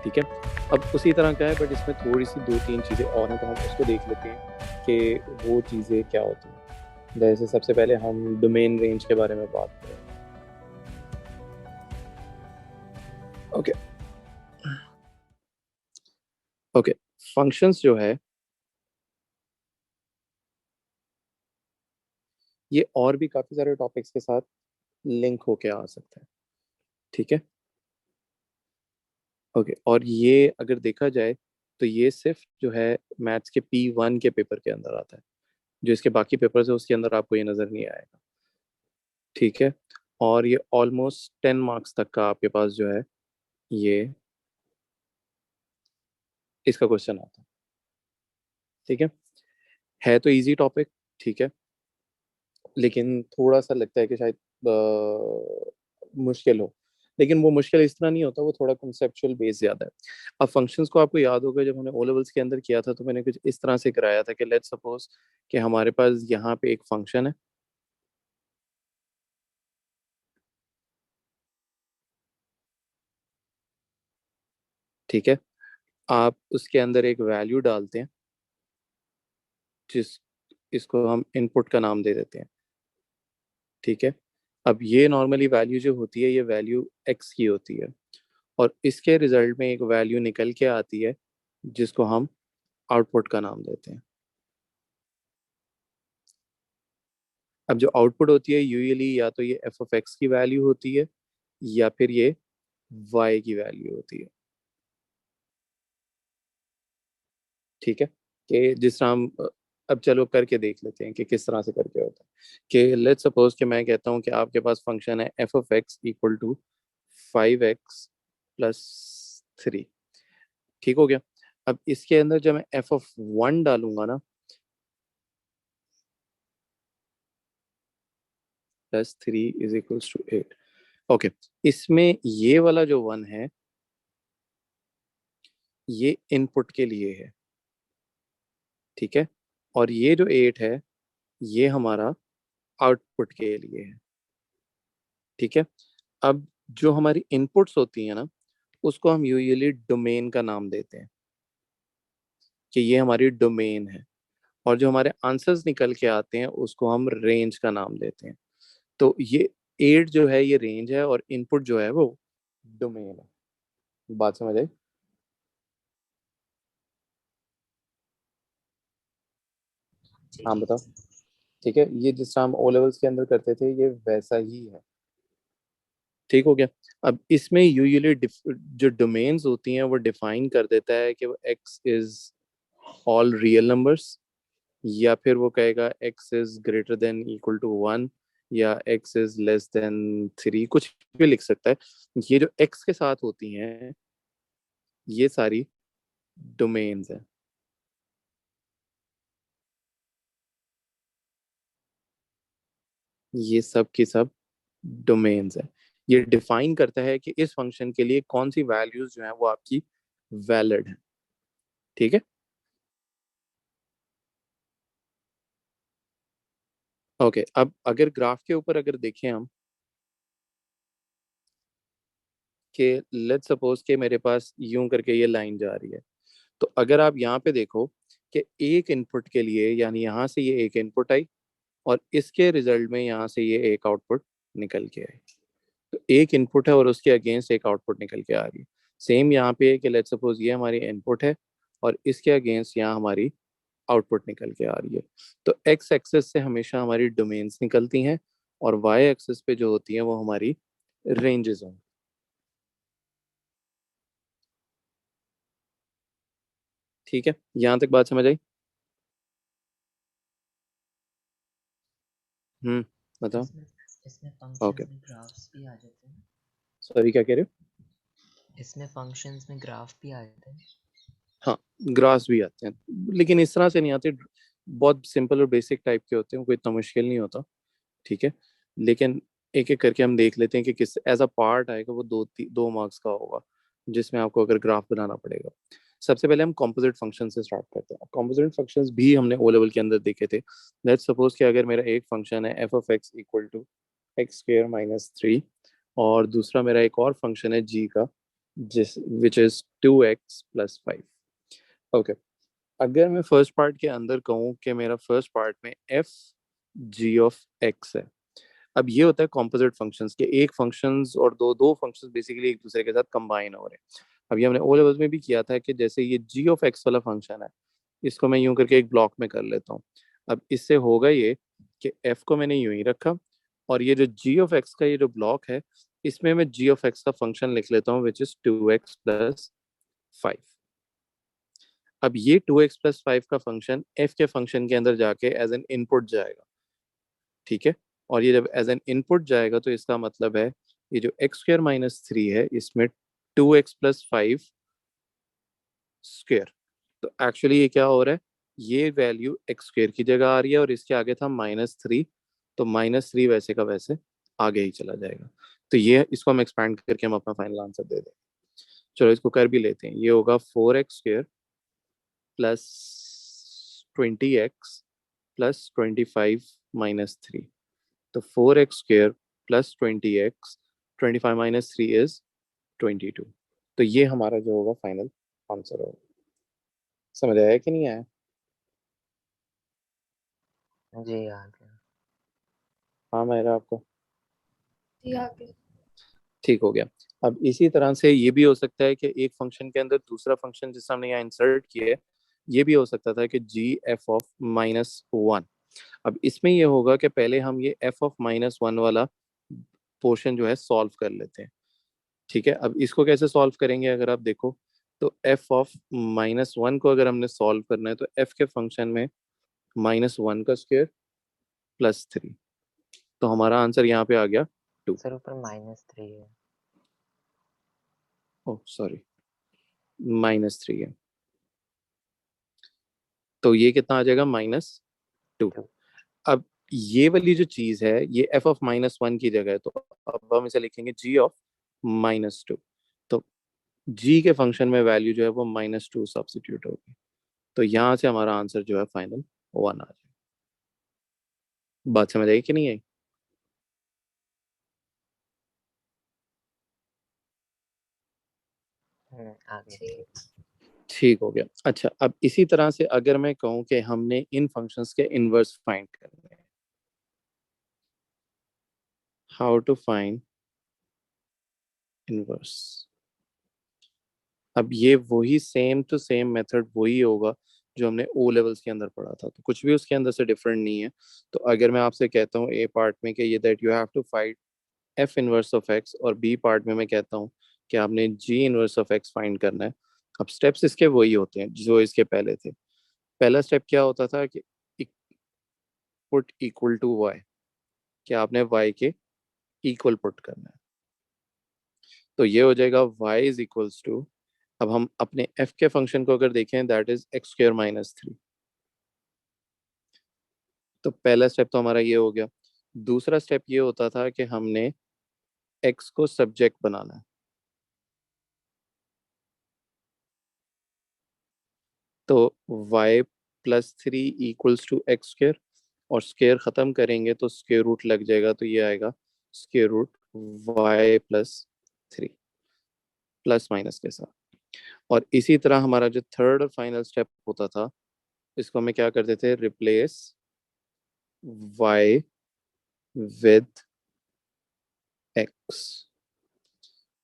ठीक है। अब उसी तरह का है बट इसमें थोड़ी सी दो तीन चीज़ें और हैं, तो हम उसको देख लेते हैं कि वो चीज़ें क्या होती हैं। जैसे सबसे पहले हम डोमेन रेंज के बारे में बात करें। ओके ओके, फंक्शंस जो है ये और भी काफ़ी सारे टॉपिक्स के साथ लिंक होके आ सकता है। ठीक है। ओके, और ये अगर देखा जाए तो ये सिर्फ जो है मैथ्स के P1 के पेपर के अंदर आता है। जो इसके बाकी पेपर्स है उसके अंदर आपको ये नज़र नहीं आएगा। ठीक है। और ये ऑलमोस्ट 10 मार्क्स तक का आपके पास जो है ये इसका क्वेश्चन आता है। ठीक है तो इजी टॉपिक। ठीक है, लेकिन थोड़ा सा लगता है कि शायद मुश्किल हो, लेकिन वो मुश्किल इस तरह नहीं होता, वो थोड़ा कंसेप्चुअल बेस ज्यादा है। अब फंक्शंस को आपको याद होगा जब हमने ओ लेवल्स के अंदर किया था तो मैंने कुछ इस तरह से कराया था कि लेट्स सपोज कि हमारे पास यहाँ पे एक फंक्शन है। ठीक है, आप उसके अंदर एक वैल्यू डालते हैं जिस इसको हम इनपुट का नाम दे देते हैं। ठीक है, अब ये नॉर्मली वैल्यू जो होती है ये वैल्यू एक्स की होती है, और इसके रिजल्ट में एक वैल्यू निकल के आती है जिसको हम आउटपुट का नाम देते हैं। अब जो आउटपुट होती है यूजुअली या तो ये एफ ऑफ एक्स की वैल्यू होती है या फिर ये वाई की वैल्यू होती है। ठीक है, कि जिस तरह हम अब चलो करके देख लेते हैं कि किस तरह से करके होता है। कि लेट्स सपोज कि मैं कहता हूँ कि आपके पास फंक्शन है f of x equal to 5x+3। ठीक हो गया। अब इसके अंदर जब मैं एफ ऑफ वन डालूंगा ना, +3 = 8। ओके, इसमें ये वाला जो वन है ये इनपुट के लिए है। ठीक है, और ये जो 8 है ये हमारा आउटपुट के लिए है। ठीक है, अब जो हमारी इनपुट्स होती है ना उसको हम यूजुअली डोमेन का नाम देते हैं कि ये हमारी डोमेन है, और जो हमारे आंसर्स निकल के आते हैं उसको हम रेंज का नाम देते हैं। तो ये 8 जो है ये रेंज है और इनपुट जो है वो डोमेन है। बात समझ आई? जी हाँ जी। बताओ। ठीक है, ये जिस तरह हम ओ लेवल्स के अंदर करते थे ये वैसा ही है। ठीक हो गया। अब इसमें यूजुअली जो डोमेन्स होती हैं वो डिफाइन कर देता है कि वो x is all real numbers, या फिर वो कहेगा x is greater than equal to 1, या एक्स इज लेस देन 3, कुछ भी लिख सकता है। ये जो एक्स के साथ होती हैं ये सारी डोमेन्स हैं। ये सब की सब डोमेन्स हैं। ये डिफाइन करता है कि इस फंक्शन के लिए कौन सी वैल्यूज जो है वो आपकी वैलिड है। ठीक है। ओके, अब अगर ग्राफ के ऊपर अगर देखें हम कि लेट्स सपोज कि मेरे पास यूं करके ये लाइन जा रही है, तो अगर आप यहाँ पे देखो कि एक इनपुट के लिए यानी यहाँ से ये एक इनपुट आई और इसके रिजल्ट में यहाँ से ये एक आउटपुट निकल के आई। तो एक इनपुट है और उसके अगेंस्ट एक आउटपुट निकल के आ रही है। सेम यहाँ पे है कि लेट्स सपोज ये हमारी इनपुट है और इसके अगेंस्ट यहाँ हमारी आउटपुट निकल के आ रही है। तो एक्स एक्सेस से हमेशा हमारी डोमेन्स निकलती हैं और वाई एक्सेस पे जो होती हैं वो हमारी रेंजेस होंगी। ठीक है, यहाँ तक बात समझ आई? बताओ। इसमें इसमें ओके, फंक्शंस में ग्राफ्स भी आ जाते हैं। सॉरी क्या कह रहे हो? इसमें फंक्शंस में ग्राफ भी आ जाते हैं। हाँ, ग्रास भी आते हैं लेकिन इस तरह से नहीं आते। बहुत सिंपल और बेसिक टाइप के होते हैं, कोई इतना मुश्किल नहीं होता। ठीक है, लेकिन एक एक करके हम देख लेते हैं कि किस एज अ पार्ट आएगा, वो 2 मार्क्स का होगा जिसमें आपको अगर ग्राफ बनाना पड़ेगा। सबसे पहले हम कॉम्पोजिट फंक्शन से स्टार्ट करते हैं। कॉम्पोजिट फंक्शंस भी हमने ओ लेवल के अंदर देखे थे। लेट्स सपोज कि अगर मेरा एक फंक्शन है f of x equal to x square -3, और दूसरा मेरा एक और फंक्शन है जी का जिस which is 2x plus 5। Okay, अगर मैं फर्स्ट पार्ट के अंदर कहूँ कि मेरा फर्स्ट पार्ट में एफ जी ऑफ एक्स है। अब ये होता है कॉम्पोजिट फंक्शंस के, एक फंक्शंस और दो दो फंक्शंस बेसिकली एक दूसरे के साथ कंबाइन हो रहे हैं। अब ये हमने ओ लेवल्स में भी किया था कि जैसे ये जी ऑफ एक्स वाला फंक्शन है, इसको मैं यूं करके एक ब्लॉक में कर लेता हूँ। अब इससे होगा ये कि एफ को मैंने यूं ही रखा, और ये जो जी ऑफ एक्स का ये जो ब्लॉक है, इसमें मैं जी ऑफ एक्स का फंक्शन लिख लेता हूँ विच इज 2x प्लस 5। अब ये 2x प्लस 5 का फंक्शन एफ के फंक्शन के अंदर जाके एज एन इनपुट जाएगा, ठीक है। और ये जब एज एन इनपुट जाएगा तो इसका मतलब है ये जो एक्स स्क्र माइनस 3 है, इसमें 2x प्लस 5 स्क्र। तो एक्चुअली ये क्या हो रहा है, ये वैल्यू एक्स स्क्र की जगह आ रही है और इसके आगे था -3, तो -3 वैसे का वैसे आगे ही चला जाएगा। तो ये इसको हम एक्सपैंड करके हम अपना फाइनल आंसर दे दें। चलो इसको कर भी लेते हैं। ये होगा 4x² प्लस 20x प्लस 25 - 3। तो 4x² प्लस 20x, 25 - 3 इज 22। तो ये हमारा जो होगा फाइनल आंसर होगा। समझ आया कि नहीं आया? जी आ गया। हाँ मेरा आपको जी आगे। ठीक हो गया। अब इसी तरह से ये भी हो सकता है कि एक फंक्शन के अंदर दूसरा फंक्शन जिस हमने यहाँ इंसर्ट किया है, ये भी हो सकता था कि g(f(-1). अब इसमें ये होगा कि पहले हम ये f(-1) वाला पोर्शन जो है सॉल्व कर लेते हैं, ठीक है। अब इसको कैसे सॉल्व करेंगे, अगर आप देखो तो f(-1) को अगर हमने सॉल्व करना है तो f के फंक्शन में -1 का स्क्वायर प्लस 3, तो हमारा आंसर यहाँ पे आ गया 2। सर ऊपर -3 है। ओह सॉरी, -3 है, तो ये कितना आ जाएगा -2। 2। अब ये वाली जो चीज है ये f(-1) की जगह है, तो अब हम इसे लिखेंगे g(-2). तो g के फंक्शन में वैल्यू जो है वो -2 सब्सिट्यूट होगी, तो यहाँ से हमारा आंसर जो है फाइनल 1 आ जाएगा। बात समझ आई कि नहीं आई? आ गया। ठीक। ठीक हो गया। अच्छा, अब इसी तरह से अगर मैं कहूँ कि हमने इन फंक्शंस के इनवर्स फाइंड करने हैं, हाउ टू फाइंड इनवर्स। अब ये वही सेम टू सेम मेथड वही होगा जो हमने ओ लेवल्स के अंदर पढ़ा था, तो कुछ भी उसके अंदर से डिफरेंट नहीं है। तो अगर मैं आपसे कहता हूँ ए पार्ट में कि ये that you have to find f inverse of x, और बी पार्ट में मैं कहता हूँ कि आपने g inverse of x find करना है। अब स्टेप्स इसके वही होते हैं जो इसके पहले थे। पहला स्टेप क्या होता था कि पुट इक्वल टू वाई, कि आपने वाई के इक्वल पुट करना है, तो ये हो जाएगा y इज इक्वल्स टू। अब हम अपने f के फंक्शन को अगर देखें दैट इज x² - 3। तो पहला स्टेप तो हमारा ये हो गया। दूसरा स्टेप ये होता था कि हमने x को सब्जेक्ट बनाना है, तो y plus 3 equals to x², और स्क्वेयर खत्म करेंगे तो स्क्वेयर रूट लग जाएगा, तो ये आएगा square root y plus 3 plus minus के साथ। और इसी तरह हमारा जो थर्ड और फाइनल स्टेप होता था, इसको हमें क्या करते थे, रिप्लेस y विद x।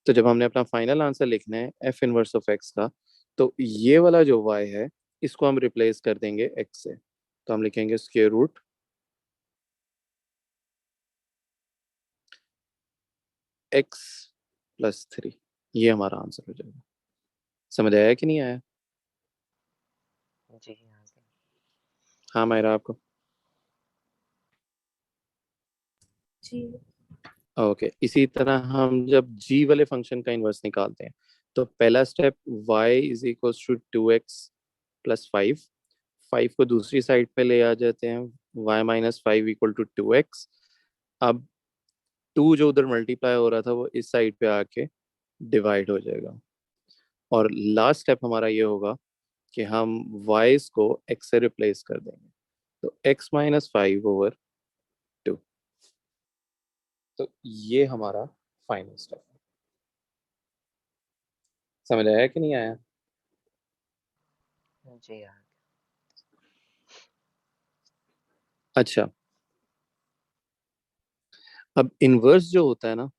तो जब हमने अपना फाइनल आंसर लिखना है f इनवर्स ऑफ x का, तो ये वाला जो y है इसको हम रिप्लेस कर देंगे x से, तो हम लिखेंगे स्क्वायर रूट x प्लस 3। ये हमारा आंसर हो जाएगा। समझ आया कि नहीं आया? जी आ गया। हाँ मायरा आपको? जी। ओके, इसी तरह हम जब g वाले फंक्शन का इन्वर्स निकालते हैं, तो पहला step y is equal to 2x plus 5, 5 को दूसरी साइड पे ले आ जाते हैं, y minus 5 equal to 2x। अब 2 जो उधर मल्टीप्लाई हो रहा था वो इस साइड पे आके डिवाइड हो जाएगा, और लास्ट स्टेप हमारा ये होगा कि हम y को x से रिप्लेस कर देंगे, तो x - 5/2। तो ये हमारा फाइनल स्टेप है। समझ आया कि नहीं आया? जी आ अच्छा, अब इनवर्स जो होता है ना,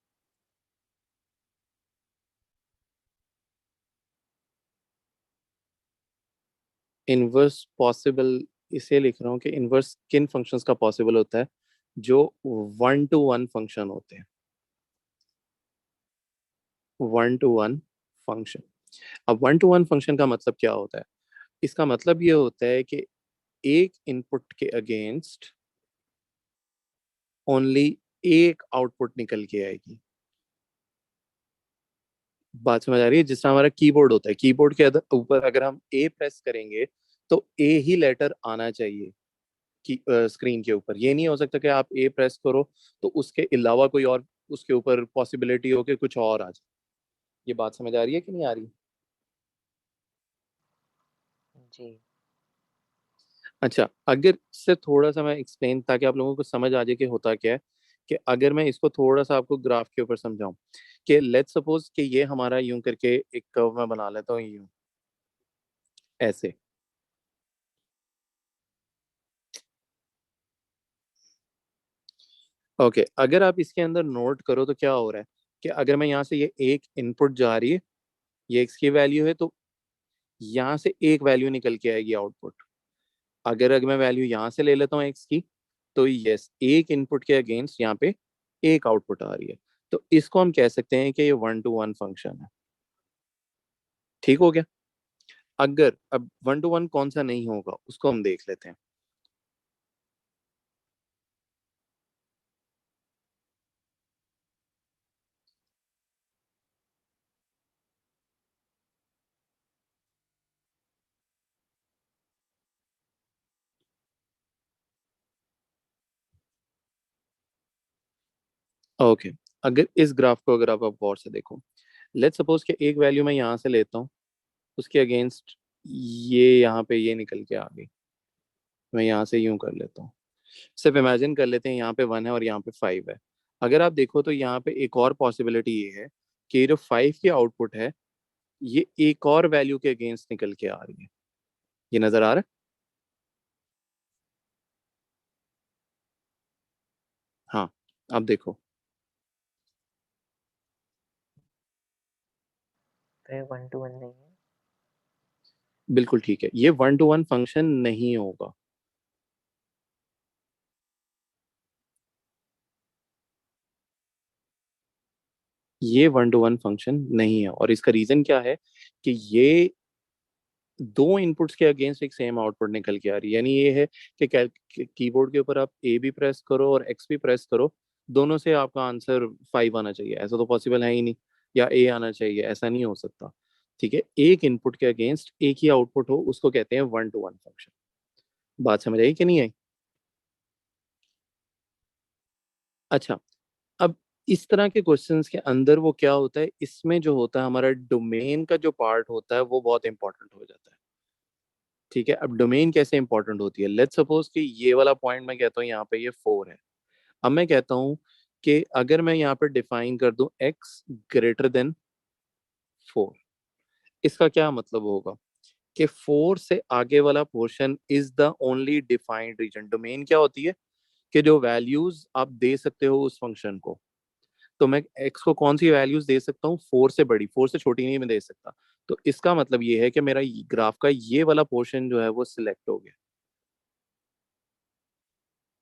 इनवर्स पॉसिबल इसे लिख रहा हूँ कि इनवर्स किन फंक्शंस का पॉसिबल होता है, जो 1 to 1 फंक्शन होते हैं। 1 to 1 फंक्शन। अब 1 to 1 फंक्शन का मतलब क्या होता है? इसका मतलब ये होता है कि एक इनपुट के अगेंस्ट ओनली एक आउटपुट निकल के आएगी। बात समझ आ रही है? जिस तरह हमारा कीबोर्ड होता है, कीबोर्ड के ऊपर अगर हम ए प्रेस करेंगे तो ए ही लेटर आना चाहिए की स्क्रीन के ऊपर। ये नहीं हो सकता कि आप ए प्रेस करो तो उसके अलावा कोई और उसके ऊपर पॉसिबिलिटी हो कि कुछ और आ जाए। ये बात समझ आ रही है कि नहीं आ रही? जी। अच्छा, अगर इससे थोड़ा सा मैं एक्सप्लेन ताकि आप लोगों को समझ आ जाए कि होता क्या है, कि अगर मैं इसको थोड़ा सा आपको ग्राफ के ऊपर समझाऊं कि लेट्स सपोज कि ये हमारा यूं करके एक कर्व मैं बना लेता हूँ यूं, ऐसे। ओके, अगर आप इसके अंदर नोट करो तो क्या हो रहा है कि अगर मैं यहाँ से ये एक इनपुट जा रही है, ये एक्स की वैल्यू है, तो यहाँ से एक वैल्यू निकल के आएगी आउटपुट। अगर मैं वैल्यू यहाँ से ले लेता हूँ एक्स की, तो यस, एक इनपुट के अगेंस्ट यहाँ पे एक आउटपुट आ रही है। तो इसको हम कह सकते हैं कि ये 1 to 1 फंक्शन है। ठीक हो गया? अगर अब 1 to 1 कौन सा नहीं होगा उसको हम देख लेते हैं। ओके, अगर इस ग्राफ को अगर आप गौर से देखो, लेट्स सपोज कि एक वैल्यू मैं यहाँ से लेता हूँ, उसके अगेंस्ट ये यहाँ पे ये निकल के आ गई। मैं यहाँ से यूं कर लेता हूँ। सिर्फ इमेजिन कर लेते हैं, यहाँ पे 1 है और यहाँ पे 5 है। अगर आप देखो तो यहाँ पे एक और पॉसिबिलिटी ये है कि ये जो 5 की आउटपुट है, ये एक और वैल्यू के अगेंस्ट निकल के आ रही है। ये नजर आ रहा है? हाँ, आप देखो। तो ये 1 to 1 नहीं है। बिल्कुल ठीक है, ये 1 to 1 फंक्शन नहीं होगा। ये 1 to 1 फंक्शन नहीं है, और इसका रीजन क्या है कि ये दो इनपुट्स के अगेंस्ट एक सेम आउटपुट निकल के आ रही है। यानी ये है कि कीबोर्ड के ऊपर आप ए भी प्रेस करो और एक्स भी प्रेस करो, दोनों से आपका आंसर 5 आना चाहिए। ऐसा तो पॉसिबल है ही नहीं। या ए आना चाहिए, ऐसा नहीं हो सकता। ठीक है, एक इनपुट के अगेंस्ट एक ही आउटपुट हो उसको कहते हैं 1 to 1 फंक्शन। बात समझ आई कि नहीं आई? अच्छा, अब इस तरह के क्वेश्चंस के अंदर वो क्या होता है, इसमें जो होता है हमारा डोमेन का जो पार्ट होता है वो बहुत इंपॉर्टेंट हो जाता है। ठीक है, अब डोमेन कैसे इंपॉर्टेंट होती है? लेट्स सपोज कि ये वाला पॉइंट मैं कहता हूँ यहाँ पे ये 4 है। अब मैं कहता हूँ कि अगर मैं यहाँ पे डिफाइन कर दूं x ग्रेटर देन 4, इसका क्या मतलब होगा कि 4 से आगे वाला portion is the only defined region. Domain क्या होती है कि जो वैल्यूज आप दे सकते हो उस फंक्शन को। तो मैं x को कौन सी वैल्यूज दे सकता हूँ? 4 से बड़ी, 4 से छोटी नहीं मैं दे सकता। तो इसका मतलब ये है कि मेरा ग्राफ का ये वाला पोर्शन जो है वो सिलेक्ट हो गया।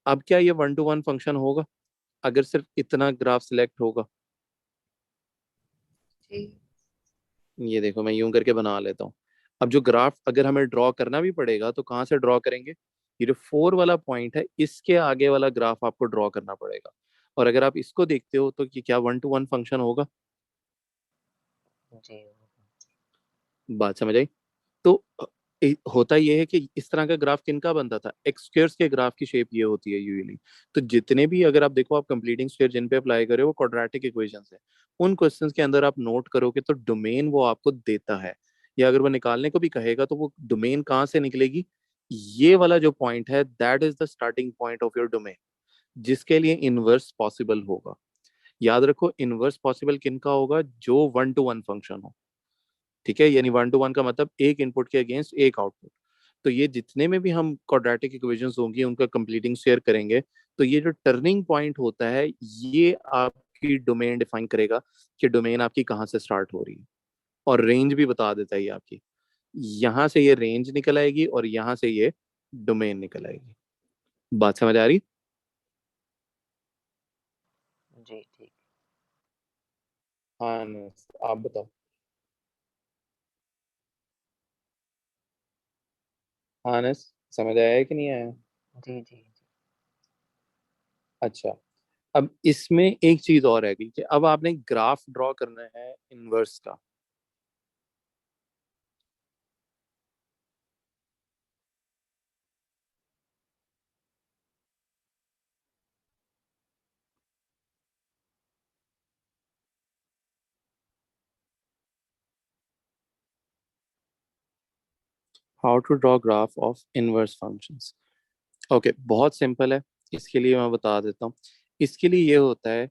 अब क्या ये 1 to 1 फंक्शन होगा अगर सिर्फ इतना ग्राफ सिलेक्ट होगा? जी। ये देखो, मैं यूं करके बना लेता हूँ। अब जो ग्राफ अगर हमें ड्रॉ करना भी पड़ेगा तो कहाँ से ड्रॉ करेंगे? ये जो 4 वाला पॉइंट है इसके आगे वाला ग्राफ आपको ड्रॉ करना पड़ेगा। और अगर आप इसको देखते हो तो ये क्या 1 to 1 फंक्शन होगा? जी। बात समझ आई? तो होता यह है कि इस तरह का ग्राफ किनका बनता था? एक्स स्क्वायर्स के ग्राफ की शेप ये होती है यूजुअली। तो जितने भी अगर आप देखो, आप कंप्लीटिंग स्क्वायर जिन पे अप्लाई करे वो क्वाड्रेटिक इक्वेशंस है। उन क्वेश्चंस के अंदर आप नोट करोगे तो डोमेन वो आपको देता है, या अगर वो निकालने को भी कहेगा तो वो डोमेन कहाँ से निकलेगी? ये वाला जो पॉइंट है that is the starting point of your domain, जिसके लिए इनवर्स पॉसिबल होगा। याद रखो, इनवर्स पॉसिबल किनका होगा? जो 1 to 1 फंक्शन हो। ठीक है, यानी 1 to 1 का मतलब एक इनपुट के अगेंस्ट एक आउटपुट। तो ये जितने में भी हम क्वाड्रेटिक इक्वेशंस होंगी उनका कंप्लीटिंग शेयर करेंगे, तो ये जो टर्निंग पॉइंट होता है ये आपकी डोमेन डिफाइन करेगा कि डोमेन आपकी कहाँ से स्टार्ट हो रही है, और रेंज भी बता देता है ये आपकी। यहाँ से ये रेंज निकल आएगी और यहाँ से ये डोमेन निकल आएगी। बात समझ आ रही? जी ठीक। हाँ आप बताओ। हाँ अनस, समझ आया कि नहीं आया? जी जी जी। अच्छा, अब इसमें एक चीज और है कि अब आपने ग्राफ ड्रॉ करना है इनवर्स का। How to draw graph of inverse functions. Okay, बहुत सिंपल है। इसके लिए मैं बता देता हूँ। इसके लिए ये होता है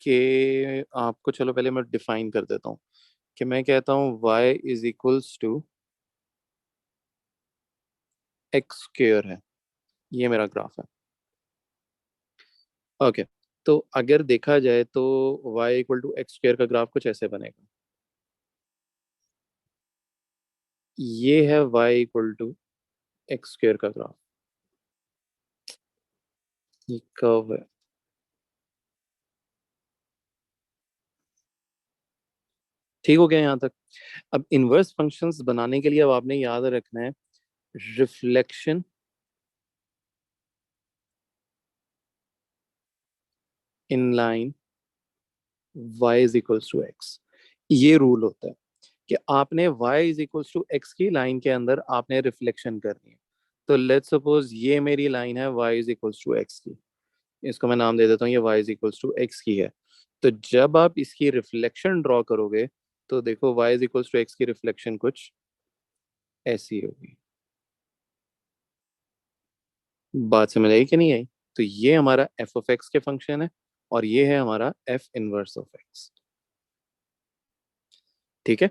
कि आपको, चलो पहले मैं डिफाइन कर देता हूँ कि मैं कहता हूँ y is equals to x square है, ये मेरा ग्राफ है। ओके, तो अगर देखा जाए तो y equal to x square का ग्राफ कुछ ऐसे बनेगा। ये है y equal to x square का ग्राफ, ये कर्व है। ठीक हो गया यहाँ तक? अब इनवर्स फंक्शंस बनाने के लिए अब आपने याद रखना है reflection in line y is equals to x. ये रूल होता है कि आपने y is equals to x की लाइन के अंदर आपने रिफ्लेक्शन करनी है। तो लेट्स सपोज ये मेरी लाइन है y is equals to x की, इसको मैं नाम दे देता हूँ ये y is equals to x की है। तो जब आप इसकी रिफ्लेक्शन ड्रॉ करोगे तो देखो y is equals to x की रिफ्लेक्शन कुछ ऐसी होगी। बात समझ आई कि नहीं आई? तो ये हमारा एफ ऑफ एक्स के फंक्शन है और ये है हमारा एफ इनवर्स ऑफ एक्स। ठीक है,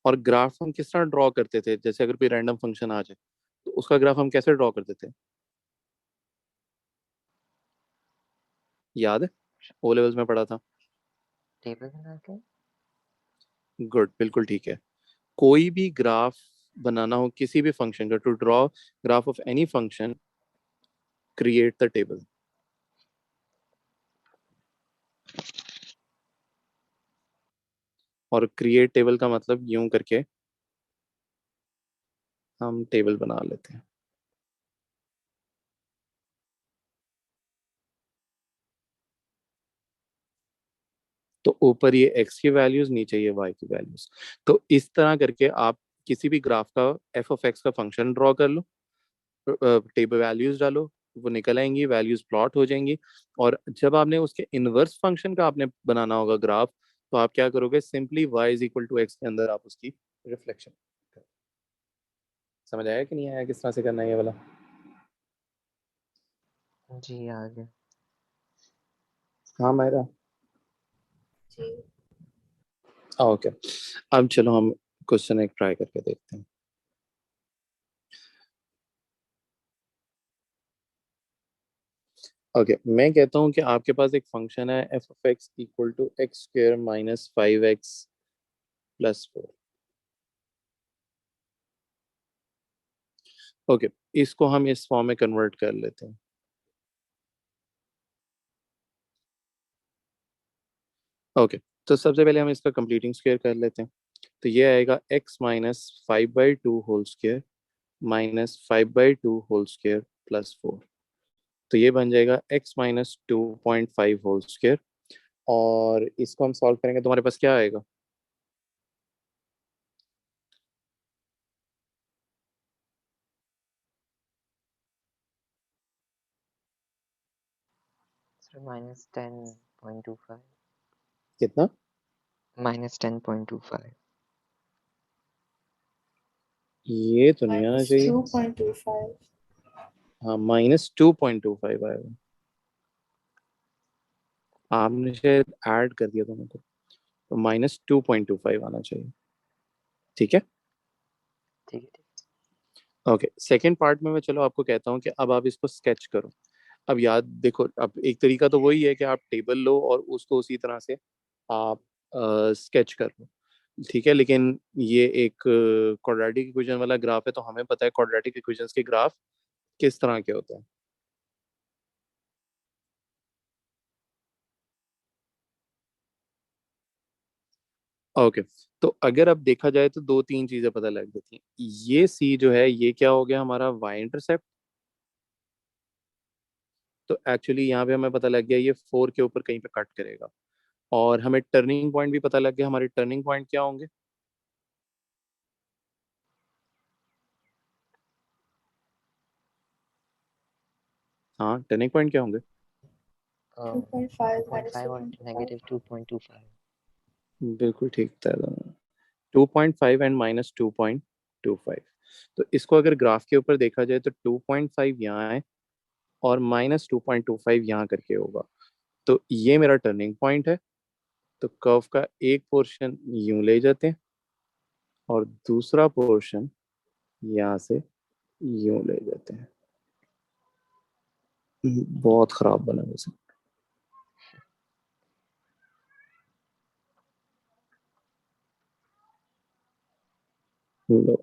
और ग्राफ हम किस तरह ड्रॉ करते थे? जैसे अगर कोई रैंडम फंक्शन आ जाए तो उसका ग्राफ हम कैसे ड्रॉ करते थे, याद है? ओ लेवल्स में पढ़ा था। टेबल बना के। गुड, बिल्कुल ठीक है। कोई भी ग्राफ बनाना हो किसी भी फंक्शन का, to draw graph of any function, create the table. और क्रिएट टेबल का मतलब यूं करके हम टेबल बना लेते हैं। तो ऊपर ये x की वैल्यूज, नीचे ये y की वैल्यूज। तो इस तरह करके आप किसी भी ग्राफ का f ऑफ x का फंक्शन ड्रॉ कर लो, टेबल वैल्यूज डालो, वो निकल आएंगी, वैल्यूज प्लॉट हो जाएंगी। और जब आपने उसके इनवर्स फंक्शन का आपने बनाना होगा ग्राफ, तो आप क्या करोगे, simply y is equal to x के अंदर आप उसकी रिफ्लेक्शन। समझ आया कि नहीं आया किस तरह से करना है ये वाला? जी आगे। हाँ मेरा। जी। ओके, अब चलो हम क्वेश्चन एक ट्राई करके देखते हैं। ओके, मैं कहता हूँ कि आपके पास एक फंक्शन है f of x equal to x square minus 5x plus 4। ओके, इसको हम इस फॉर्म में कन्वर्ट कर लेते हैं। ओके, तो सबसे पहले हम इसका कंप्लीटिंग स्क्वायर कर लेते हैं। तो ये आएगा x minus 5/2 whole square minus 5/2 whole square plus 4। तो ये बन जाएगा x माइनस 2.5 होल स्क्वायर। और इसको हम सॉल्व करेंगे, तुम्हारे पास क्या आएगा? सर -10.25। कितना? -10.25। ये तो नहीं आना माइनस चाहिए। 2.25। हाँ, -2.25 आएगा। आपने शायद ऐड कर दिया दोनों को, तो -2.25 आना चाहिए। ठीक है। ठीक है। ओके, सेकेंड पार्ट में मैं चलो आपको कहता हूँ कि अब आप इसको स्केच करो। अब याद देखो, अब एक तरीका तो वही है कि आप टेबल लो और उसको उसी तरह से आप स्केच कर लो। ठीक है, लेकिन ये एक क्वाड्रेटिक इक्वेशन वाला ग्राफ है, तो हमें पता है क्वाड्रेटिक इक्वेशंस के ग्राफ किस तरह के होते हैं। ओके, तो अगर अब देखा जाए तो दो तीन चीजें पता लग जाती हैं। ये सी जो है ये क्या हो गया, हमारा वाई इंटरसेप्ट। तो एक्चुअली यहाँ पे हमें पता लग गया ये 4 के ऊपर कहीं पे कट करेगा। और हमें टर्निंग पॉइंट भी पता लग गया, हमारे टर्निंग पॉइंट क्या होंगे। हाँ, टर्निंग पॉइंट क्या होंगे। 2.5 minus 2.5 और 2.25. -2.25। बिल्कुल ठीक था। 2.5 एंड -2.25। तो इसको अगर ग्राफ के ऊपर देखा जाए तो 2.5 यहाँ है और -2.25 यहाँ करके होगा। तो ये मेरा टर्निंग पॉइंट है। तो कर्व का एक पोर्शन यूं ले जाते हैं और दूसरा पोर्शन यहाँ से यूं ले जाते हैं। बहुत खराब बना वैसे। लो,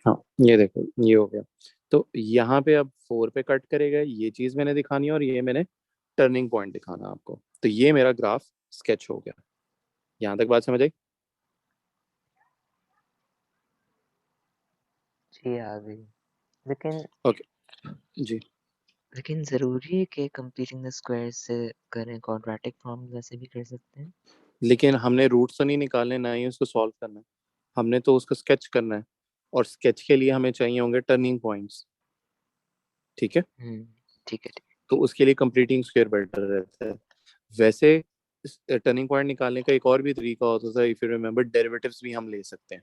हाँ ये देखो ये हो गया। तो यहाँ पे अब 4 पे कट करेगा, ये चीज मैंने दिखानी है और ये मैंने टर्निंग पॉइंट दिखाना है आपको। तो ये मेरा ग्राफ स्केच हो गया। यहाँ तक बात समझ आई। जी आ गई। लेकिन ओके जी। लेकिन ज़रूरी है कि कंप्लीटिंग द स्क्वायर से करें, क्वाड्रेटिक फॉर्मूला से भी कर सकते हैं। लेकिन हमने रूट्स तो नहीं निकालने, ना ही उसको सॉल्व करना है। हमने तो उसको स्केच करना है, और स्केच के लिए हमें चाहिए होंगे टर्निंग पॉइंट्स। ठीक है। ठीक है। तो उसके लिए कंप्लीटिंग स्क्वायर बेटर रहता है। वैसे टर्निंग पॉइंट निकालने का एक और भी तरीका होता था, इफ यू रिमेम्बर, डेरिवेटिव्स भी हम ले सकते हैं।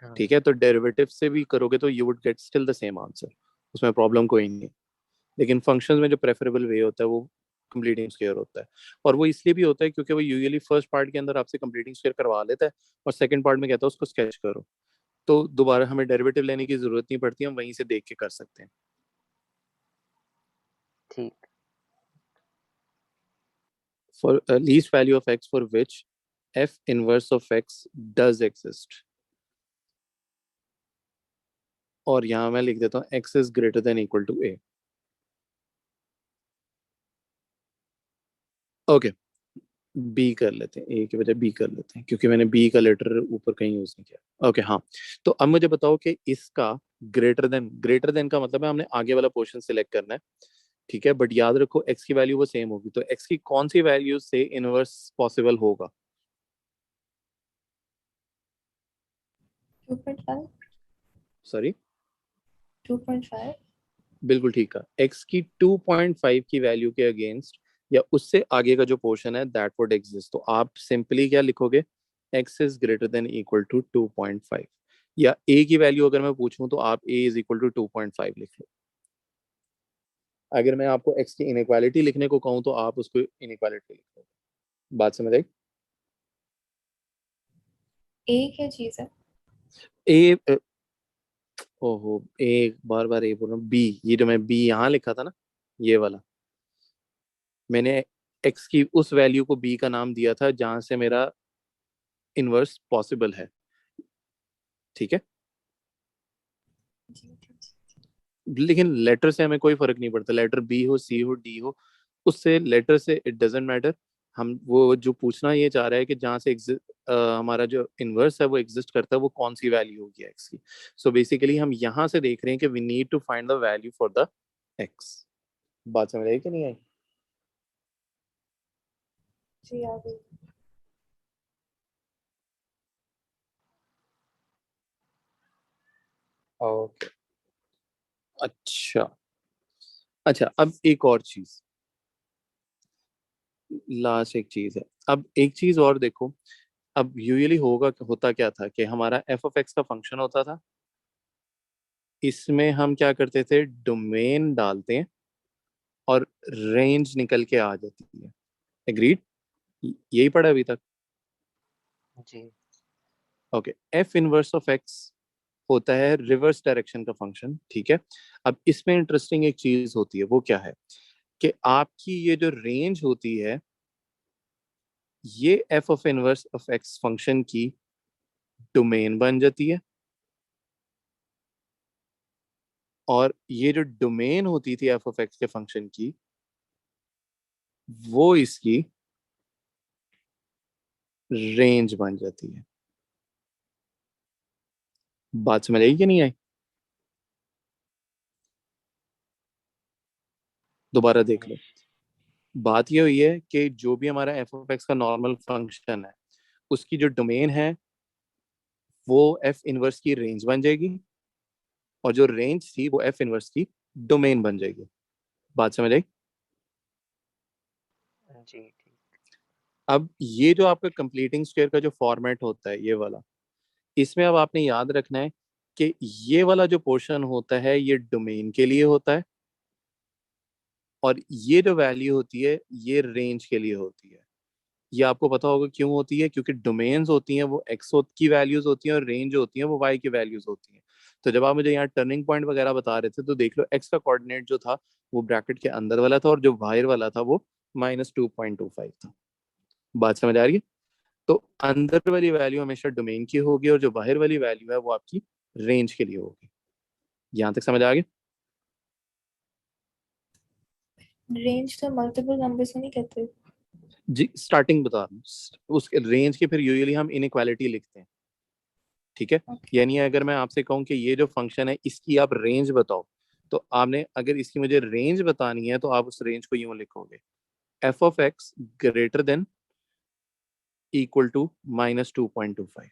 हाँ ठीक है, तो डेरिवेटिव से भी करोगे तो you would get still the same answer, उसमें प्रॉब्लम कोई नहीं है। लेकिन फंक्शंस में जो प्रेफरेबल वे होता है वो कंप्लीटिंग स्क्वायर होता है। और वो इसलिए भी होता है क्योंकि वो यूजुअली फर्स्ट पार्ट के अंदर आपसे कंप्लीटिंग स्क्वायर करवा लेता है, और सेकंड पार्ट में कहता है उसको स्केच करो। तो दोबारा हमें डेरिवेटिव लेने की जरूरत नहीं पड़ती, हम वहीं से देख के कर सकते हैं। ठीक। For least value of x for which f inverse of x does exist. और यहाँ मैं लिख देता हूँ x is greater than equal to a. Okay, b कर लेते हैं, ए के बजाय बी कर लेते हैं, क्योंकि मैंने बी का लेटर ऊपर कहीं यूज नहीं किया। ओके हाँ। तो अब मुझे बताओ कि इसका ग्रेटर देन का मतलब है हमने आगे वाला पोर्शन सिलेक्ट करना है। ठीक है, बट याद रखो एक्स की वैल्यू वो सेम होगी, तो एक्स की कौन सी वैल्यू से इनवर्स पॉसिबल होगा। 2.5. सॉरी, 2.5. बिल्कुल ठीक है, एक्स की 2.5 की वैल्यू के अगेंस्ट या उससे आगे का जो पोर्शन है दैट वुड एग्जिस्ट। तो आप सिंपली क्या लिखोगे, x is greater than equal to 2.5। या ए की वैल्यू अगर मैं पूछूं तो आप ए इज इक्वल टू 2.5 लिख लो। अगर मैं आपको एक्स की इनइक्वालिटी लिखने को कहूँ तो आप उसको इनइक्वालिटी लिख लो। बात समझ आई। A क्या चीज़ है? ए, ओहो, ए, बार बार ए बोल रहा हूँ, बी, ये जो मैं बी यहाँ लिखा था ना, ये वाला, मैंने एक्स की उस वैल्यू को बी का नाम दिया था जहां से मेरा इनवर्स पॉसिबल है। ठीक है। जी ठीक। लेकिन लेटर से हमें कोई फर्क नहीं पड़ता, लेटर बी हो, सी हो, डी हो, उससे लेटर से इट डजेंट मैटर। हम वो जो पूछना ये चाह रहा है कि जहाँ से हमारा जो इनवर्स है वो एग्जिस्ट करता है वो कौन सी वैल्यू होगी एक्स की। सो बेसिकली हम यहाँ से देख रहे हैं कि we need to find the value for the x. बात समझ आई कि नहीं आई। जी आ गई। ओके, अच्छा। अच्छा, अब एक और चीज, लास्ट एक चीज है। अब एक चीज और देखो। अब यूजुअली होता क्या था कि हमारा एफ ऑफ एक्स का फंक्शन होता था, इसमें हम क्या करते थे, डोमेन डालते हैं और रेंज निकल के आ जाती है। एग्रीड? यही पढ़ा अभी तक? जी। Okay, F inverse of X होता है रिवर्स डायरेक्शन का फंक्शन, ठीक है। अब इसमें इंटरेस्टिंग एक चीज होती है, वो क्या है कि आपकी ये जो रेंज होती है, ये F of inverse of x function की डोमेन बन जाती है, और ये जो डोमेन होती थी एफ ऑफ एक्स के फंक्शन की, वो इसकी रेंज बन जाती है। बात समझ आई कि नहीं आई? दोबारा देख लो। बात ये हुई है कि जो भी हमारा एफ ऑफ एक्स का नॉर्मल फंक्शन है, उसकी जो डोमेन है वो एफ इनवर्स की रेंज बन जाएगी, और जो रेंज थी वो एफ इनवर्स की डोमेन बन जाएगी। बात समझ आई? जी ठीक। अब ये जो आपका कंप्लीटिंग स्क्वायर का जो फॉर्मेट होता है, ये वाला, इसमें अब आपने याद रखना है कि ये वाला जो पोर्शन होता है ये डोमेन के लिए होता है, और ये जो वैल्यू होती है ये रेंज के लिए होती है। ये आपको पता होगा क्यों होती है, क्योंकि डोमेन्स होती हैं वो एक्स की वैल्यूज होती हैं, और रेंज होती है वो वाई की वैल्यूज होती हैं। तो जब आप मुझे यहाँ टर्निंग पॉइंट वगैरह बता रहे थे, तो देख लो एक्स का कोऑर्डिनेट जो था वो ब्रैकेट के अंदर वाला था, और जो बाहर वाला था वो -2.25 था। बात समझ आ रही है? तो अंदर वाली वैल्यू हमेशा डोमेन की होगी, और जो बाहर वाली वैल्यू है वो आपकी रेंज के लिए होगी। यहाँ तक समझ आ गया? रेंज तो मल्टीपल नंबर्स को नहीं कहते। जी, स्टार्टिंग बता रहा हूँ। उस रेंज के फिर यूजुअली हम इनइक्वालिटी लिखते हैं, ठीक है। ओके। यानी अगर मैं आपसे कहूँ कि ये जो फंक्शन है इसकी आप रेंज बताओ, तो आपने अगर इसकी मुझे रेंज बतानी है तो आप उस रेंज को यूं लिखोगे, f of x greater than equal to -2.25।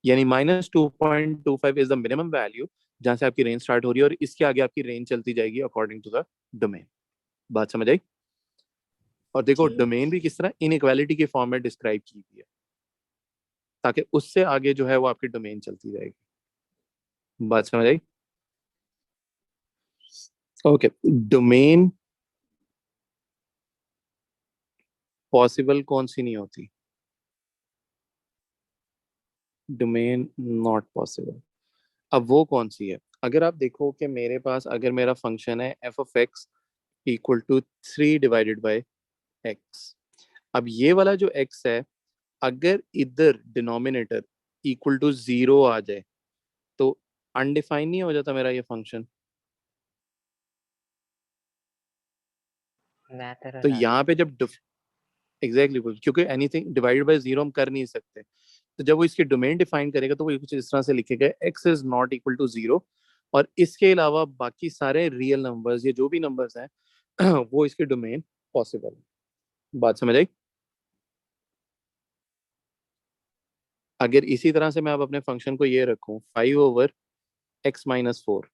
यानी -2.25 इज द मिनिमम वैल्यू जहां से आपकी रेंज स्टार्ट हो रही है, और इसके आगे आपकी रेंज चलती जाएगी अकॉर्डिंग टू द डोमेन। बात समझ आई? और देखो जी। डोमेन भी किस तरह इनइक्वालिटी के फॉर्म में डिस्क्राइब की गई है, ताकि उससे आगे जो है वो आपकी डोमेन चलती जाएगी। बात समझ आई? ओके, डोमेन पॉसिबल कौन सी नहीं होती? Domain not possible. अब वो कौन सी है? अगर आप देखो कि मेरे पास अगर मेरा फंक्शन है f of x equal to 3/x, अब ये वाला जो x है, अगर इधर डिनोमिनेटर इक्वल टू 0 आ जाए तो अनडिफाइन नहीं हो जाता मेरा ये फंक्शन? मैथ तो एरर आ यहाँ पे जाता है। जब एग्जैक्टली क्योंकि एनीथिंग डिवाइडेड बाय जीरो हम कर नहीं सकते, तो जब वो इसकी डोमेन डिफाइन करेगा तो वो कुछ इस तरह से लिखेगा, x is not equal to 0, और इसके अलावा बाकी सारे रियल नंबर्स, ये जो भी नंबर्स हैं वो इसके डोमेन पॉसिबल। बात समझ आई? अगर इसी तरह से मैं अब अपने फंक्शन को ये रखूं 5/x-4,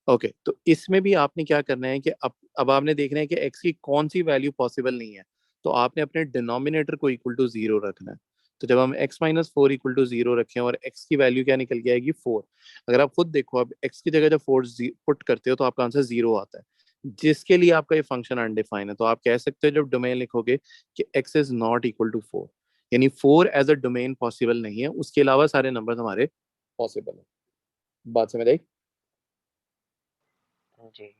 ओके, तो इसमें भी आपने क्या करना है कि अब आपने देखना है कि x की कौन सी वैल्यू पॉसिबल नहीं है, तो आपने अपने डिनोमिनेटर को इक्वल टू 0 रखना है। तो जब हम x-4 इक्वल टू 0 रखें और x की वैल्यू क्या निकल के आएगी, 4। अगर आप खुद देखो, अब x की जगह जब 4 पुट करते हो तो आपका आंसर 0 आता है, जिसके लिए आपका ये फंक्शन अनडिफाइन है। तो आप कह सकते हो जब डोमेन लिखोगे कि x is not equal to 4, यानी 4 एज अ डोमेन पॉसिबल नहीं है, उसके अलावा सारे नंबर हमारे पॉसिबल है। बात समझ आई? जी।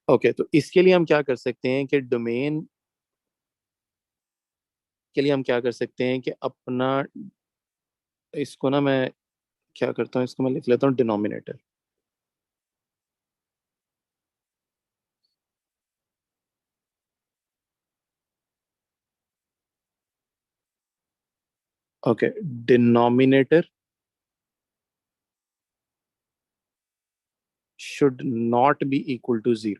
ओके, तो इसके लिए हम क्या कर सकते हैं कि डोमेन के लिए हम क्या कर सकते हैं कि अपना, इसको ना मैं क्या करता हूँ, इसको मैं लिख लेता हूँ denominator. Okay, denominator should not be equal to 0,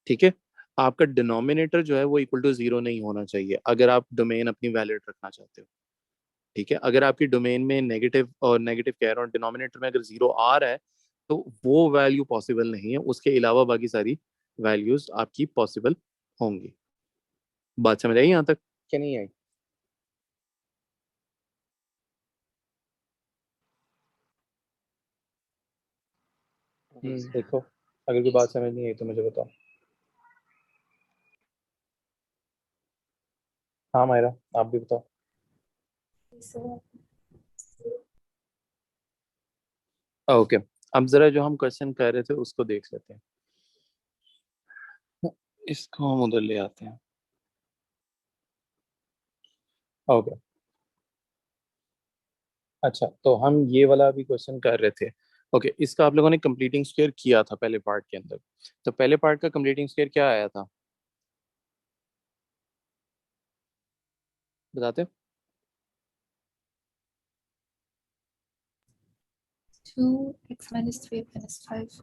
ठीक है। आपका डिनोमिनेटर जो है वो इक्वल टू 0 नहीं होना चाहिए अगर आप डोमेन अपनी वैलिड रखना चाहते हो, ठीक है। अगर आपकी डोमेन में नेगेटिव, और नेगेटिव कह रहा हूँ, डिनोमिनेटर में अगर 0 आ रहा है तो वो वैल्यू पॉसिबल नहीं है, उसके अलावा बाकी सारी वैल्यूज आपकी पॉसिबल होंगी। बात समझ आई यहाँ तक कि नहीं आई? देखो अगर कोई बात समझ नहीं आई तो मुझे बताओ। हाँ मायरा, आप भी बताओ। So, ओके, अब जरा जो हम क्वेश्चन कर रहे थे उसको देख लेते हैं। इसको हम उधर ले आते हैं। ओके, अच्छा तो हम ये वाला अभी क्वेश्चन कर रहे थे। ओके, इसका आप लोगों ने कंप्लीटिंग स्क्वायर किया था पहले पार्ट के अंदर। तो पहले पार्ट का कंप्लीटिंग स्क्वायर क्या आया था, बताते? 2x minus 3 minus 5.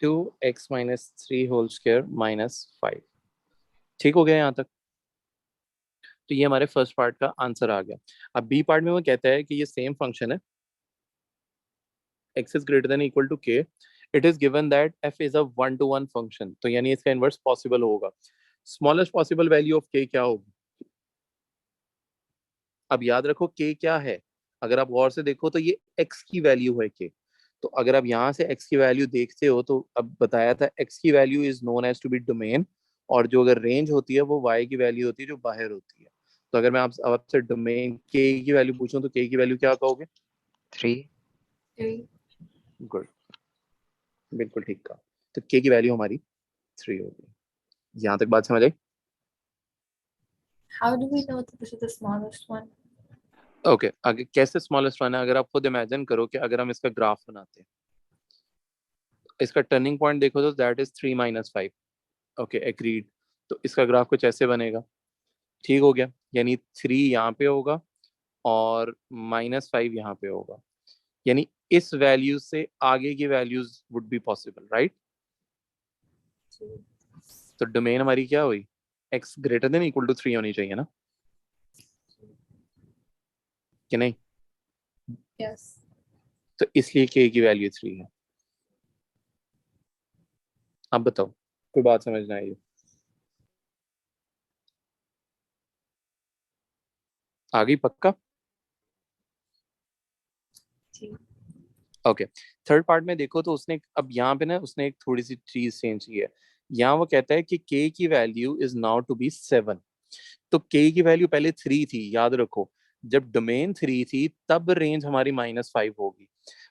2x - 3 whole square - 5। ठीक हो गया यहाँ तक? तो ये हमारे फर्स्ट पार्ट का आंसर आ गया। अब बी पार्ट में वो कहता है कि ये सेम फंक्शन है, x is greater than equal to k, it is given that f is a 1-to-1 function. तो यानी इसका इनवर्स पॉसिबल होगा। Smallest possible value of k क्या होगी? अब याद रखो k क्या है, अगर आप गौर से देखो तो ये x की वैल्यू है k। तो अगर आप यहाँ से x की वैल्यू देखते हो तो अब बताया था x की value is known as to be domain, और जो अगर रेंज होती है वो y की वैल्यू होती है जो बाहर होती है। तो अगर मैं आपसे डोमेन k की वैल्यू पूछूं तो k की वैल्यू क्या कहोगे? 3. 3. गुड, बिल्कुल ठीक कहा। तो k की वैल्यू हमारी 3 होगी। यहाँ तक बात समझ आई? How do we know that this is the smallest one? Okay, आगे कैसे स्मॉलेस्ट वन है, अगर आप खुद इमेजिन करो कि अगर हम इसका ग्राफ बनाते हैं, इसका टर्निंग पॉइंट देखो तो दैट इज 3 - 5। Okay agreed. तो इसका ग्राफ कुछ ऐसे बनेगा। ठीक हो गया, यानी 3 यहाँ पे होगा और -5 यहाँ पे होगा, यानी इस वैल्यू से आगे की values would be possible, right? तो डोमेन हमारी क्या हुई, x greater than equal to 3 होनी चाहिए ना, कि नहीं? Yes. तो इसलिए k की वैल्यू 3 है। अब बताओ, कोई बात समझना है? आ गई पक्का? जी. ओके, थर्ड पार्ट में देखो तो उसने अब यहाँ पे ना उसने एक थोड़ी सी चीज चेंज की है। यहाँ वो कहता है कि k की value is now to be 7। तो k की वैल्यू पहले 3 थी, याद रखो। जब डोमेन 3 थी तब रेंज हमारी -5 होगी।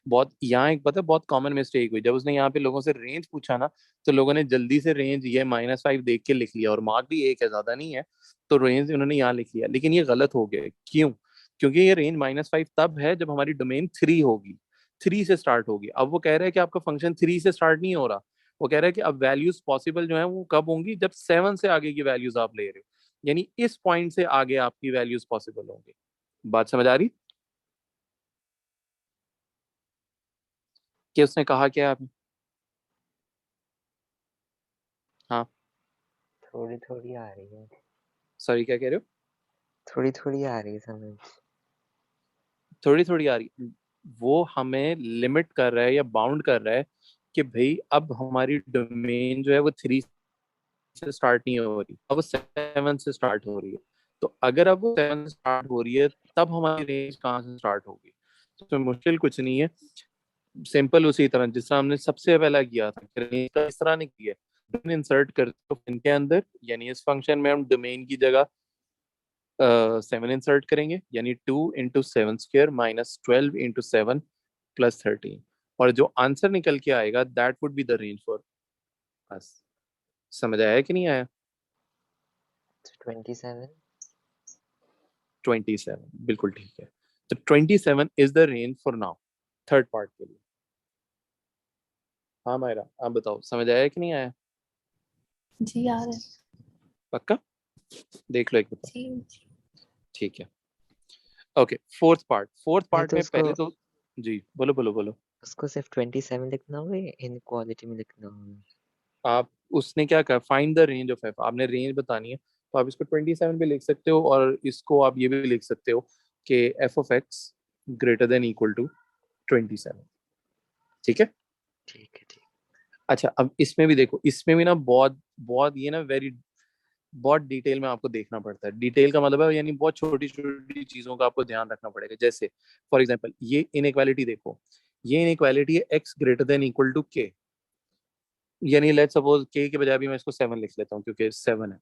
बहुत यहाँ एक पता है बहुत कॉमन मिस्टेक हुई, जब उसने यहाँ पे लोगों से रेंज पूछा ना, तो लोगों ने जल्दी से रेंज ये -5 देख के लिख लिया, और मार्क भी एक है, ज्यादा नहीं है। तो रेंज उन्होंने यहाँ लिख लिया, लेकिन ये गलत हो गया। क्यों? क्योंकि ये रेंज -5 तब है जब हमारी डोमेन 3 होगी, 3 से स्टार्ट होगी। अब वो कह रहा है कि आपका फंक्शन 3 से स्टार्ट नहीं हो रहा, वो कह रहा है कि अब वैल्यूज पॉसिबल जो है वो कब होंगी, जब 7 से आगे की वैल्यूज आप ले रहे हो, यानी इस पॉइंट से आगे आपकी वैल्यूज पॉसिबल होंगी। बात समझ आ रही कि उसने कहा क्या आपने? हाँ, थोड़ी थोड़ी आ रही है, सॉरी क्या कह रहे हो? थोड़ी थोड़ी आ रही है समझ। थोड़ी थोड़ी आ रही, वो हमें लिमिट कर रहा है या बाउंड कर रहा है कि भाई अब हमारी डोमेन जो है वो 3 से स्टार्ट नहीं हो रही, अब वो 7 से स्टार्ट हो रही है। तो अगर अब वो 7 से स्टार्ट हो रही है तब हमारी रेंज कहाँ से स्टार्ट होगी? तो इसमें मुश्किल कुछ नहीं है, सिंपल उसी तरह जिस तरह हमने सबसे पहला किया था, रेंज का इस तरह नहीं किया। डोमेन इंसर्ट करते हो इनके अंदर, यानी इस फंक्शन में हम डोमेन की जगह 7 इंसर्ट करेंगे, यानी 2 × 7² - 12 × 7 + 13, और जो आंसर निकल के आएगा that would be the range for us. समझ आया कि नहीं आया? 27. 27 बिल्कुल ठीक है। तो 27 is the range for now, third part के लिए। हाँ मायरा, आप बताओ समझ आया कि नहीं आया? जी आ रहा है. पक्का? देख लो एक बार। जी. ठीक है, ओके। फोर्थ नहीं पार्ट तो में पहले तो जी बोलो बोलो बोलो। उसको सिर्फ 27 लिखना होगा या इनक्वालिटी में लिखना होगा? आप उसने क्या कहा, find the range of F, आपने रेंज बतानी है, तो आप इसको 27 पे लिख सकते हो, और इसको आप ये भी लिख सकते हो कि f of x greater than equal to 27। ठीक है? ठीक है ठीक। अच्छा, अब इसमें भी देखो, इसमें भी ना बहुत बहुत ये ना वेरी बहुत डिटेल में आपको देखना पड़ता है। डिटेल का मतलब है यानी बहुत छोटी छोटी चीजों का आपको ध्यान रखना पड़ेगा। जैसे फॉर एग्जांपल ये इनइक्वालिटी देखो, ये इनइक्वालिटी है x greater than equal to k, यानी लेट्स सपोज k के बजाय भी मैं इसको 7 लिख लेता हूँ क्योंकि 7 है।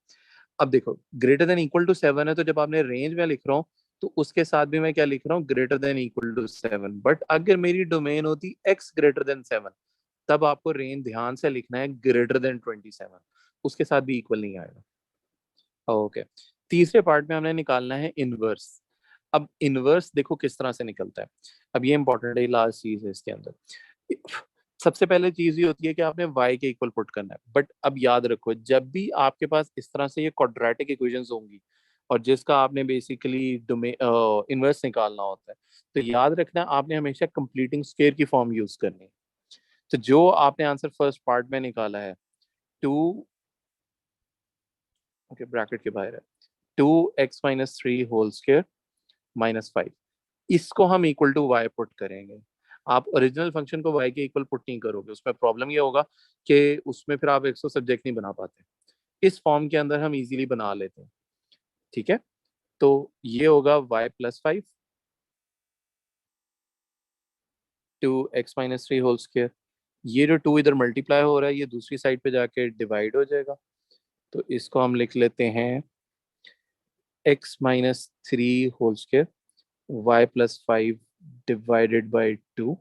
अब देखो ग्रेटर देन इक्वल टू 7 है, तो जब आपने रेंज में लिख रहा हूँ तो उसके साथ भी मैं क्या लिख रहा हूँ, greater than equal to 7। But अगर मेरी डोमेन होती x ग्रेटर देन 7, तब आपको रेंज ध्यान से लिखना है ग्रेटर देन 27, उसके साथ भी इक्वल नहीं आएगा। ओके, तीसरे पार्ट में हमने निकालना है इनवर्स। अब इनवर्स देखो किस तरह से निकलता है। अब ये इंपॉर्टेंट है, लास्ट चीज है इसके अंदर। सबसे पहले चीज ये होती है कि आपने y के इक्वल पुट करना है। बट अब याद रखो, जब भी आपके पास इस तरह से ये क्वाड्रेटिक इक्वेशंस होंगी और जिसका आपने बेसिकली इनवर्स निकालना होता है, तो याद रखना आपने हमेशा कंप्लीटिंग स्क्वायर की फॉर्म यूज करनी है। तो जो आपने आंसर फर्स्ट पार्ट में निकाला है, 2, ओके ब्रैकेट के बाहर है, 2x - 3 होल स्क्वायर -5, इसको हम इक्वल टू y पुट करेंगे। आप ओरिजिनल फंक्शन को y के इक्वल पुट नहीं करोगे, उसमें प्रॉब्लम ये होगा कि उसमें फिर आप 100 सब्जेक्ट नहीं बना पाते। इस फॉर्म के अंदर हम इजीली बना लेते हैं। ठीक है, तो ये होगा y+5 2x - 3 होल स्क्वायर। ये जो 2 इधर मल्टीप्लाई हो रहा है, ये दूसरी साइड पे जाके डिवाइड हो जाएगा, तो इसको हम लिख लेते हैं x - 3 whole square y+5 divided by 2।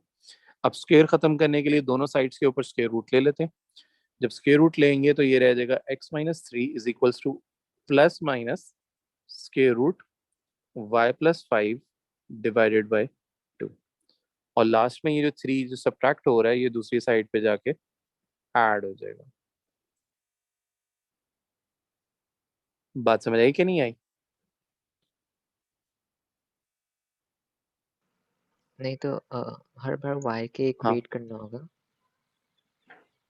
अब स्क्वायर खत्म करने के लिए दोनों साइड्स के ऊपर स्क्वायर रूट ले लेते हैं। जब स्क्वायर रूट लेंगे तो ये रह जाएगा x - 3 is equals to plus minus square root y+5 divided by 2। और लास्ट में ये जो 3 जो सब्ट्रैक्ट हो रहा है, ये दूसरी साइड पे जाके ऐड हो जाएगा। बात समझ आई कि नहीं आई? नहीं तो हर बार y के हाँ इक्वेट करना होगा।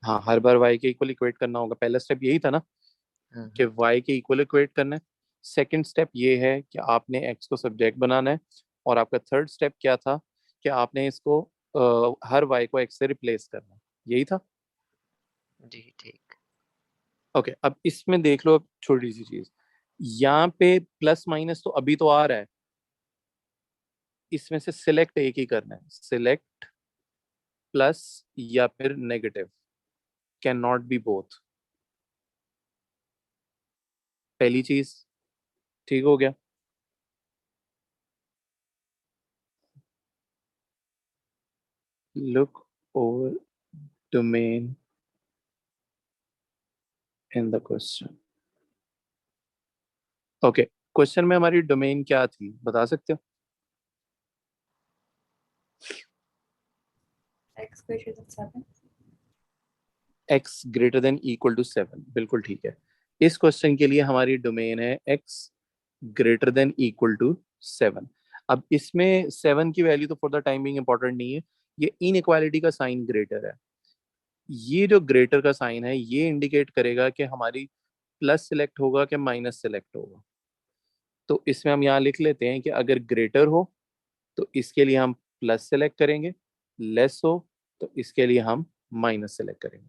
हाँ, हर बार y के इक्वल इक्वेट करना होगा। पहला स्टेप यही था ना हाँ कि हाँ y के इक्वल इक्वेट करना है। सेकंड स्टेप ये है कि आपने x को सब्जेक्ट बनाना है। और आपका थर्ड स्टेप क्या था कि आपने इसको हर y को x से रिप्लेस करना है। यही था। जी ठीक। ओके, अब इसमें देख लो, अब छोटी सी चीज, यहाँ पे प्लस माइनस तो अभी तो आ रहा है, इसमें से सिलेक्ट एक ही करना है, सिलेक्ट प्लस या फिर negative, can not be both. पहली चीज ठीक हो गया। Look over domain in the question. Okay, question में हमारी डोमेन क्या थी बता सकते हो? x greater than 7. x greater than equal to 7, बिल्कुल ठीक है। इस क्वेश्चन के लिए हमारी डोमेन है x greater than equal to 7। अब इसमें 7 की वैल्यू तो for the time being important नहीं है। ये इनइक्वालिटी का साइन ग्रेटर है। ये जो ग्रेटर का साइन है, ये इंडिकेट करेगा कि हमारी प्लस सिलेक्ट होगा कि माइनस सिलेक्ट होगा। तो इसमें हम यहाँ लिख लेते हैं कि अगर ग्रेटर हो तो इसके लिए हम प्लस सेलेक्ट करेंगे, लेस हो तो इसके लिए हम माइनस सेलेक्ट करेंगे।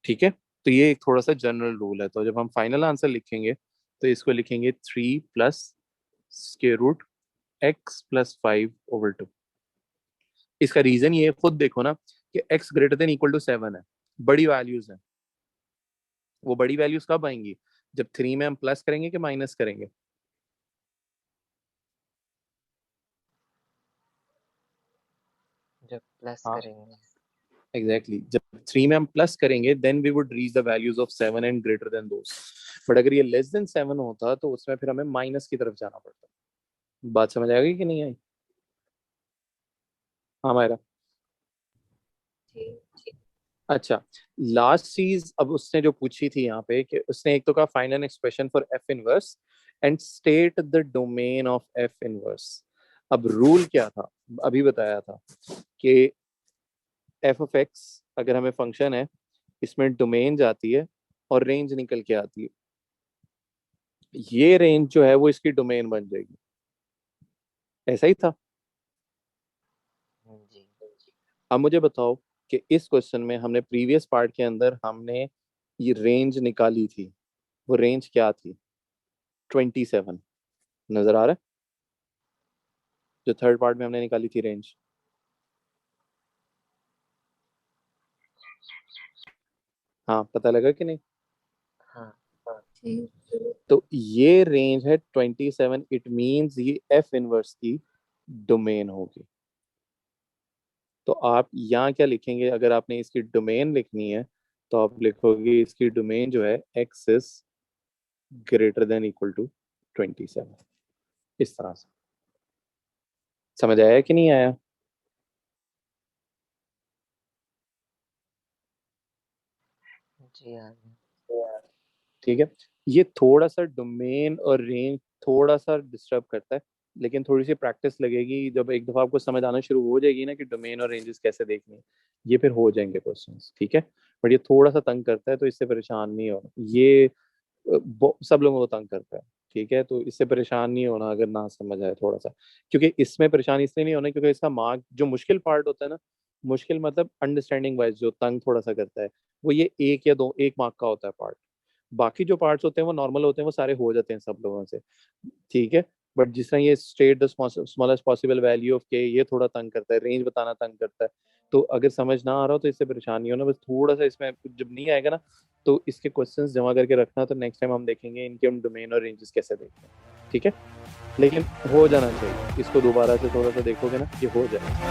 ठीक है, तो ये एक थोड़ा सा जनरल रूल है। तो जब हम फाइनल आंसर लिखेंगे तो इसको लिखेंगे 3 प्लस स्क्वायर रूट x+5/2। इसका रीजन ये खुद देखो ना कि x greater than equal to 7 है, बड़ी वैल्यूज है। वो बड़ी वैल्यूज कब आएंगी? जब 3 में हम प्लस करेंगे कि माइनस करेंगे? जब प्लस हाँ करेंगे। एग्जैक्टली, जब 3 में हम प्लस करेंगे then we would reach the values of 7 and greater than those. But अगर ये लेस देन 7 होता तो उसमें फिर हमें माइनस की तरफ जाना पड़ता। बात समझ आ गई कि नहीं आई? हाँ मायरा। ठीक। अच्छा, लास्ट चीज अब उसने जो पूछी थी यहाँ पे, कि उसने एक तो कहा find an expression for F inverse and state the domain of F inverse. अब रूल क्या था? अभी बताया था कि एफ ऑफ एक्स अगर हमें फंक्शन है, इसमें डोमेन जाती है और रेंज निकल के आती है। ये रेंज जो है वो इसकी डोमेन बन जाएगी। ऐसा ही था। जी अब मुझे बताओ कि इस क्वेश्चन में हमने प्रीवियस पार्ट के अंदर हमने ये रेंज निकाली थी, वो रेंज क्या थी? 27। नजर आ रहा है? जो थर्ड पार्ट में हमने निकाली थी रेंज, हाँ, पता लगा कि नहीं? हाँ, ठीक। तो ये रेंज है 27, इट मींस ये एफ इनवर्स की डोमेन होगी। तो आप यहाँ क्या लिखेंगे, अगर आपने इसकी डोमेन लिखनी है तो आप लिखोगे इसकी डोमेन जो है x is greater than equal to 27, इस तरह से। समझ आया कि नहीं आया? जी हाँ जी। ठीक है। ये थोड़ा सा डोमेन और रेंज थोड़ा सा डिस्टर्ब करता है, लेकिन थोड़ी सी प्रैक्टिस लगेगी, जब एक दफा आपको समझ आना शुरू हो जाएगी ना कि डोमेन और रेंजेस कैसे देखनी है, ये फिर हो जाएंगे क्वेश्चंस। ठीक है। बट ये थोड़ा सा तंग करता है, तो इससे परेशान नहीं होना। ये सब लोगों को तंग करता है। ठीक है, तो इससे परेशान नहीं होना अगर ना समझ आए थोड़ा सा। क्योंकि इसमें परेशानी इसलिए नहीं होना क्योंकि इसका मार्क जो मुश्किल पार्ट होता है ना, मुश्किल मतलब अंडरस्टैंडिंग वाइज जो तंग थोड़ा सा करता है, वो ये एक या दो एक मार्क का होता है पार्ट। बाकी जो पार्ट्स होते हैं वो नॉर्मल होते हैं, वो सारे हो जाते हैं सब लोगों से। ठीक है। बट जिस तरह ये state the smallest possible value of के, ये थोड़ा तंग करता है, रेंज बताना तंग करता है। तो अगर समझ ना आ रहा हो तो इससे परेशान नहीं होना, बस थोड़ा सा इसमें जब नहीं आएगा ना, तो इसके क्वेश्चंस जमा करके रखना, तो नेक्स्ट टाइम हम देखेंगे इनके हम डोमेन और रेंजेस कैसे देखते हैं। ठीक है। लेकिन हो जाना चाहिए, इसको दोबारा से थोड़ा सा देखोगे ना, ये हो जाएगा।